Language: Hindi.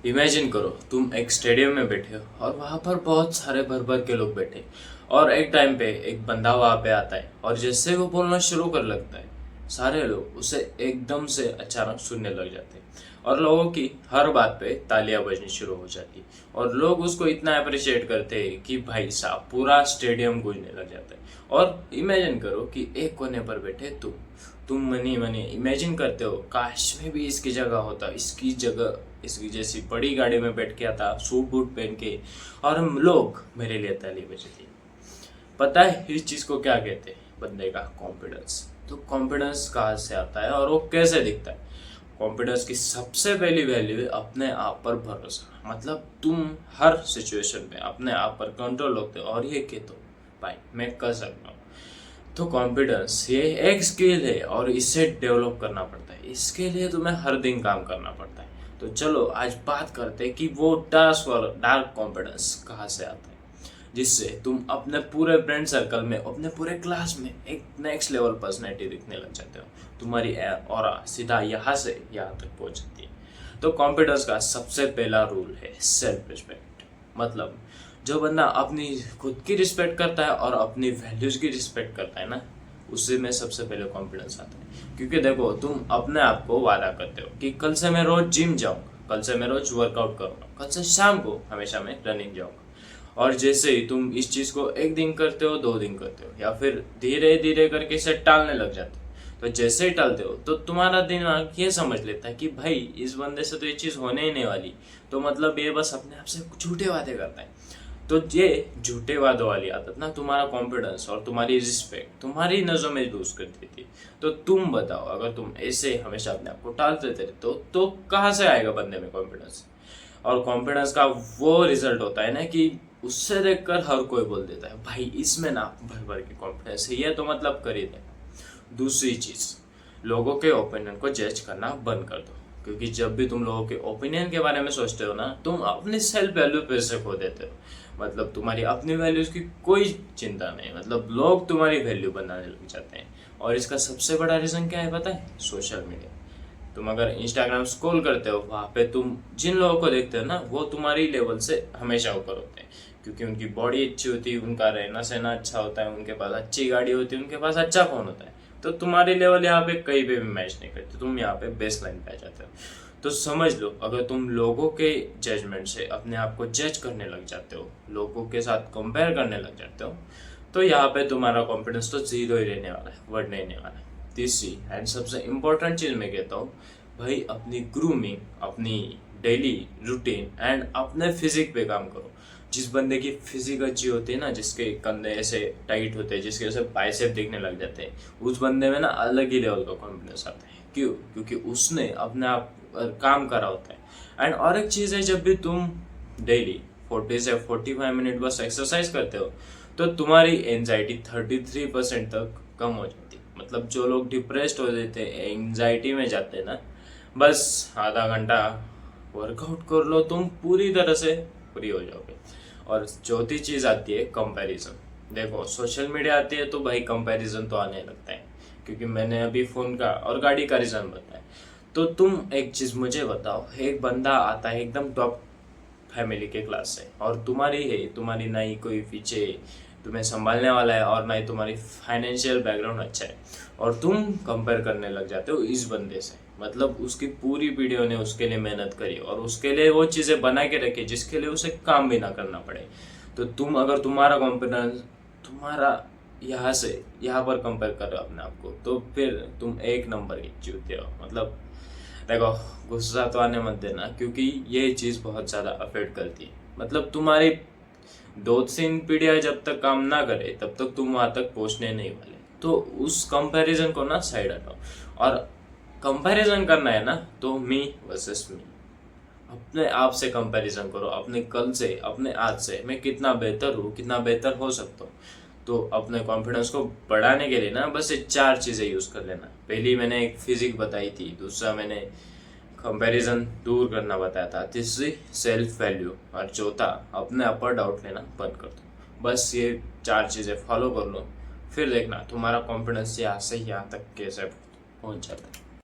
इमेजिन करो तुम एक स्टेडियम में बैठे हो और वहां पर बहुत सारे भर भर के लोग बैठे और एक टाइम पे एक बंदा वहां पे आता है और जैसे वो बोलना शुरू कर लगता है सारे लोग उसे एकदम से अचानक सुनने लग जाते हैं और लोगों की हर बात पे तालियां बजनी शुरू हो जाती और लोग उसको इतना अप्रिशिएट करते हैं कि भाई साहब पूरा स्टेडियम गूंजने लग जाता है। और इमेजिन करो कि एक कोने पर बैठे तुम मनी मनी इमेजिन करते हो काश में भी इसकी जगह होता, इसकी जगह इसकी जैसी बड़ी गाड़ी में बैठ के आता सूट बूट पहन के और हम लोग मेरे लिए ताली बजती। पता है इस चीज को क्या कहते हैं? बंदे का कॉन्फिडेंस। तो कॉन्फिडेंस कहाँ से आता है और वो कैसे दिखता है? कॉन्फिडेंस की सबसे पहली वैल्यू है अपने आप पर भरोसा। मतलब तुम हर सिचुएशन में अपने आप पर कंट्रोल रखते हो और ये कहते हो भाई मैं कर सकता हूँ। तो कॉन्फिडेंस ये एक स्किल है और इसे डेवलप करना पड़ता है। इसके लिए तुम्हें हर दिन काम करना पड़ता है। तो चलो आज बात करते हैं कि वो डार्क कॉन्फिडेंस कहाँ से आता है, जिससे तुम अपने पूरे फ्रेंड सर्कल में अपने पूरे क्लास में एक नेक्स्ट लेवल पर्सनैलिटी दिखने लग जाते हो। तुम्हारी ऑरा सीधा यहाँ से यहाँ तक पहुँच जाती है। तो कॉन्फिडेंस का सबसे पहला रूल है सेल्फ रिस्पेक्ट। मतलब जो बंदा अपनी खुद की रिस्पेक्ट करता है और अपनी वैल्यूज की रिस्पेक्ट करता है ना, उससे में सबसे पहले कॉन्फिडेंस आता है। क्योंकि देखो तुम अपने आप को वादा करते हो कि कल से मैं रोज जिम जाऊंगा, कल से मैं रोज वर्कआउट करूंगा, कल से शाम को हमेशा मैं रनिंग जाऊंगा। और जैसे ही तुम इस चीज को एक दिन करते हो, 2 दिन करते हो या फिर धीरे धीरे करके इसे टालने लग जाते हो, तो जैसे ही टालते हो तो तुम्हारा दिमाग ये समझ लेता है कि भाई इस बंदे से तो ये चीज होने ही नहीं वाली, तो मतलब ये बस अपने आप से झूठे वादे करता है। तो ये झूठे वादों वाली आदत ना तुम्हारा कॉन्फिडेंस और तुम्हारी रिस्पेक्ट तुम्हारी नजरों में लूज कर देती है। तो तुम बताओ, अगर तुम ऐसे हमेशा अपने आप को टालते थे तो कहाँ से आएगा बंदे में कॉन्फिडेंस? और कॉन्फिडेंस का वो रिजल्ट होता है ना कि उससे देखकर हर कोई बोल देता है भाई इसमें ना भर भर के कॉन्फिडेंस है, ये तो मतलब कर ही दे। दूसरी चीज, लोगों के ओपिनियन को जज करना बंद कर दो। क्योंकि जब भी तुम लोगों के ओपिनियन के बारे में सोचते हो ना, तुम अपनी सेल्फ वैल्यू पे से खो देते हो। मतलब तुम्हारी अपनी वैल्यूज की कोई चिंता नहीं, मतलब लोग तुम्हारी वैल्यू बनाने लग जाते हैं। और इसका सबसे बड़ा रीजन क्या है पता है? Social media. तुम अगर इंस्टाग्राम स्क्रॉल करते हो, वहाँ पे तुम जिन लोगों को देखते हो ना, वो तुम्हारी लेवल से हमेशा ऊपर होते हैं। क्योंकि उनकी बॉडी अच्छी होती है, उनका रहना सहना अच्छा होता है, उनके पास अच्छी गाड़ी होती है, उनके पास अच्छा फोन होता है। तो तुम्हारी लेवल यहाँ पे कहीं पे भी मैच नहीं करती, तुम यहाँ पे बेस लाइन पे आ जाते हो। तो समझ लो, अगर तुम लोगों के जजमेंट से अपने आप को जज करने लग जाते हो, लोगों के साथ कंपेयर करने लग जाते हो, तो यहाँ पे तुम्हारा कॉन्फिडेंस तो जीरो ही रहने वाला है, बढ़ नहीं वाला है। तीसरी एंड सबसे इम्पोर्टेंट चीज मैं कहता हूँ भाई, अपनी ग्रूमिंग, अपनी डेली रूटीन एंड अपने फिजिक पे काम करो। जिस बंदे की फिजिक अच्छी होती है ना, जिसके कंधे ऐसे टाइट होते हैं, जिसके ऐसे बाइसेप दिखने लग जाते हैं, उस बंदे में ना अलग ही लेवल का कॉन्फिडेंस आता है। क्यों? क्योंकि उसने अपने आप पर काम करा होता है। एंड और एक चीज़ है, जब भी तुम डेली 40 से 45 मिनट बस एक्सरसाइज करते हो तो तुम्हारी एंजाइटी 33% तक कम हो जाती है। मतलब जो लोग डिप्रेस्ड हो जाते हैं, एंजाइटी में जाते हैं ना, बस आधा घंटा वर्कआउट कर लो, तुम पूरी तरह से फ्री हो जाओगे। और चौथी चीज आती है कंपैरिजन। देखो सोशल मीडिया आती है तो भाई कंपैरिजन तो आने लगता है, क्योंकि मैंने अभी फोन का और गाड़ी का रीजन बताया। तो तुम एक चीज मुझे बताओ, एक बंदा आता है एकदम टॉप फैमिली के क्लास से और तुम्हारी ना ही कोई पीछे तुम्हें संभालने वाला है और ना ही तुम्हारी फाइनेंशियल बैकग्राउंड अच्छा है, और तुम कंपेयर करने लग जाते हो इस बंदे से। मतलब उसकी पूरी पीढ़ियों ने उसके लिए मेहनत करी और उसके लिए वो चीज़ें बना के रखी जिसके लिए उसे काम भी ना करना पड़े। तो तुम अगर तुम्हारा कॉन्फिडेंस तुम्हारा यहाँ पर कंपेयर करो अपने आप को, तो फिर तुम एक नंबर की चूतिए हो। मतलब देखो, गुस्सा तो आने मत देना, क्योंकि ये चीज़ बहुत ज़्यादा अफेक्ट करती है। मतलब तुम्हारी 2-3 पीढ़ियाँ जब तक काम ना करे तब तक तुम वहां तक पहुंचने नहीं वाले। तो उस कंपैरिजन को ना साइड हटाओ, और कंपैरिजन करना है ना तो मी वर्सेस मी। अपने आप से कंपैरिजन करो, अपने कल से, अपने आज से मैं कितना बेहतर हूँ, कितना बेहतर हो सकता हूँ। तो अपने कॉन्फिडेंस को बढ़ाने के लिए ना बस ये 4 चीज़ें यूज़ कर लेना। पहली मैंने एक फिजिक बताई थी, दूसरा मैंने कंपैरिजन दूर करना बताया था, तीसरी सेल्फ वैल्यू, और चौथा अपने आप पर डाउट लेना बंद कर दो। बस ये 4 चीज़ें फॉलो कर लो, फिर देखना तुम्हारा कॉन्फिडेंस यहाँ से यहाँ तक कैसे पहुँच जाता है।